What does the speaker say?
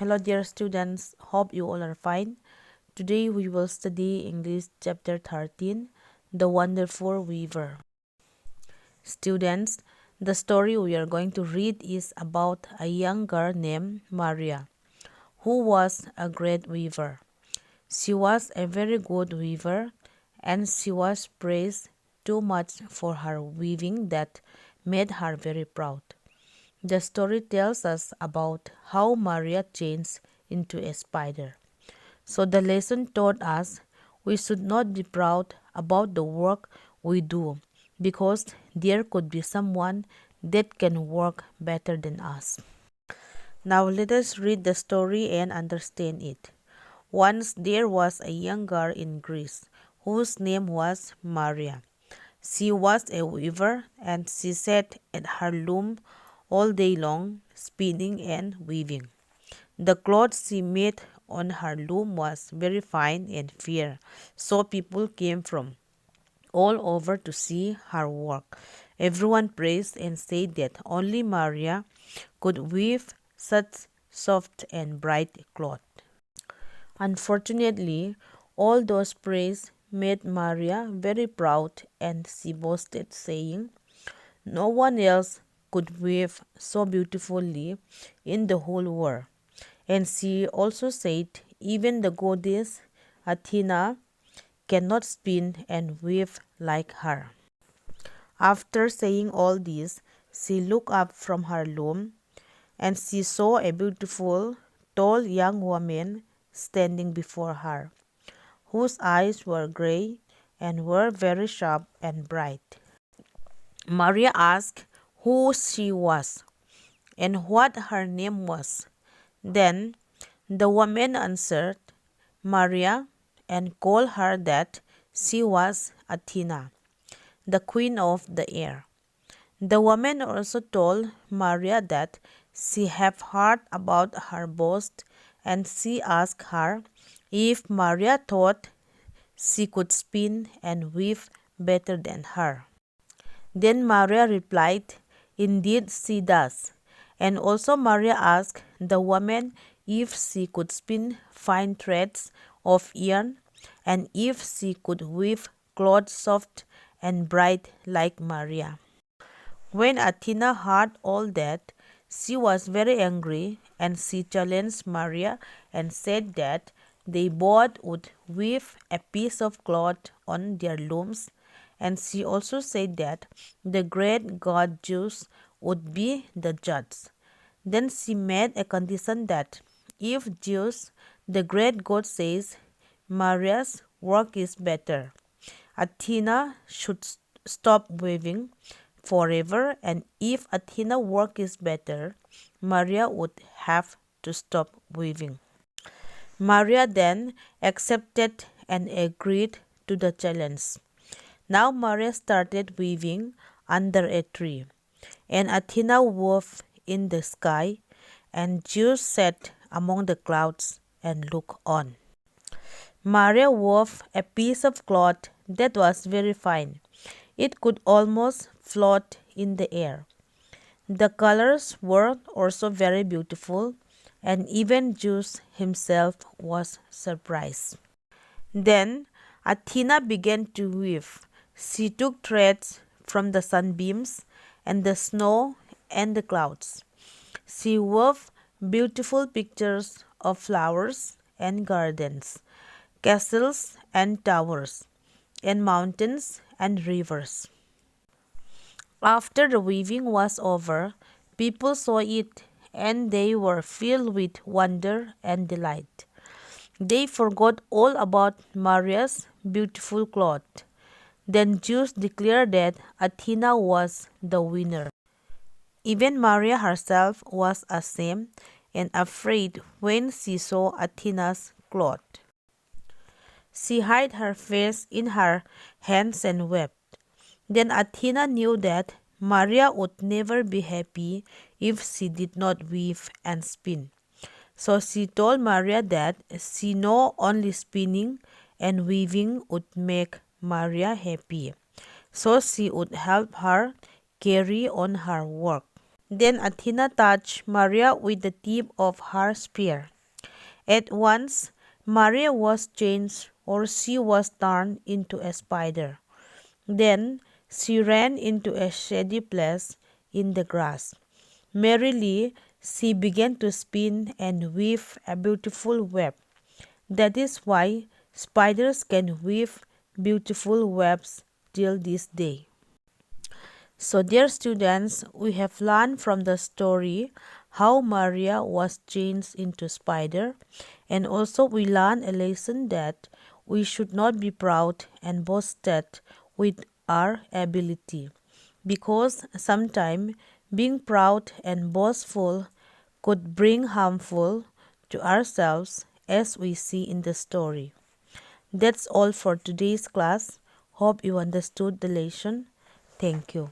Hello dear students, hope you all are fine. Today we will study English chapter 13, The Wonderful Weaver. Students, the story we are going to read is about a young girl named Maria, who was a great weaver. She was a very good weaver and she was praised too much for her weaving that made her very proud. The story tells us about how Maria changed into a spider. So the lesson taught us we should not be proud about the work we do because there could be someone that can work better than us. Now let us read the story and understand it. Once there was a young girl in Greece whose name was Maria. She was a weaver and she sat at her loom all day long, spinning and weaving. The cloth she made on her loom was very fine and fair, so people came from all over to see her work. Everyone praised and said that only Maria could weave such soft and bright cloth. Unfortunately, all those praise made Maria very proud and she boasted, saying, "No one else could weave so beautifully in the whole world." And she also said, "Even the goddess Athena cannot spin and weave like her." After saying all this, she looked up from her loom and she saw a beautiful, tall young woman standing before her, whose eyes were gray and were very sharp and bright. Maria asked who she was and what her name was. Then the woman answered Maria and told her that she was Athena, the queen of the air. The woman also told Maria that she had heard about her boast and she asked her if Maria thought she could spin and weave better than her. Then Maria replied, "Indeed she does." And also Maria asked the woman if she could spin fine threads of yarn and if she could weave cloth soft and bright like Maria. When Athena heard all that, she was very angry and she challenged Maria and said that they both would weave a piece of cloth on their looms, and she also said that the great god Zeus would be the judge. Then she made a condition that if Zeus, the great god, says Maria's work is better, Athena should stop weaving forever, and if Athena's work is better, Maria would have to stop weaving. Maria then accepted and agreed to the challenge. Now Maria started weaving under a tree, and Athena wove in the sky, and Zeus sat among the clouds and looked on. Maria wove a piece of cloth that was very fine. It could almost float in the air. The colors were also very beautiful, and even Zeus himself was surprised. Then Athena began to weave. She took threads from the sunbeams and the snow and the clouds. She wove beautiful pictures of flowers and gardens, castles and towers, and mountains and rivers. After the weaving was over, people saw it and they were filled with wonder and delight. They forgot all about Maria's beautiful cloth. Then Zeus declared that Athena was the winner. Even Maria herself was ashamed and afraid when she saw Athena's cloth. She hid her face in her hands and wept. Then Athena knew that Maria would never be happy if she did not weave and spin. So she told Maria that she knew only spinning and weaving would make Maria happy. So she would help her carry on her work. Then Athena touched Maria with the tip of her spear. At once, Maria was changed, or she was turned into a spider. Then she ran into a shady place in the grass. Merrily, she began to spin and weave a beautiful web. That is why spiders can weave beautiful webs till this day. So, dear students, we have learned from the story how Maria was changed into spider, and also we learned a lesson that we should not be proud and boasted with our ability, because sometimes being proud and boastful could bring harmful to ourselves, as we see in the story. That's all for today's class. Hope you understood the lesson. Thank you.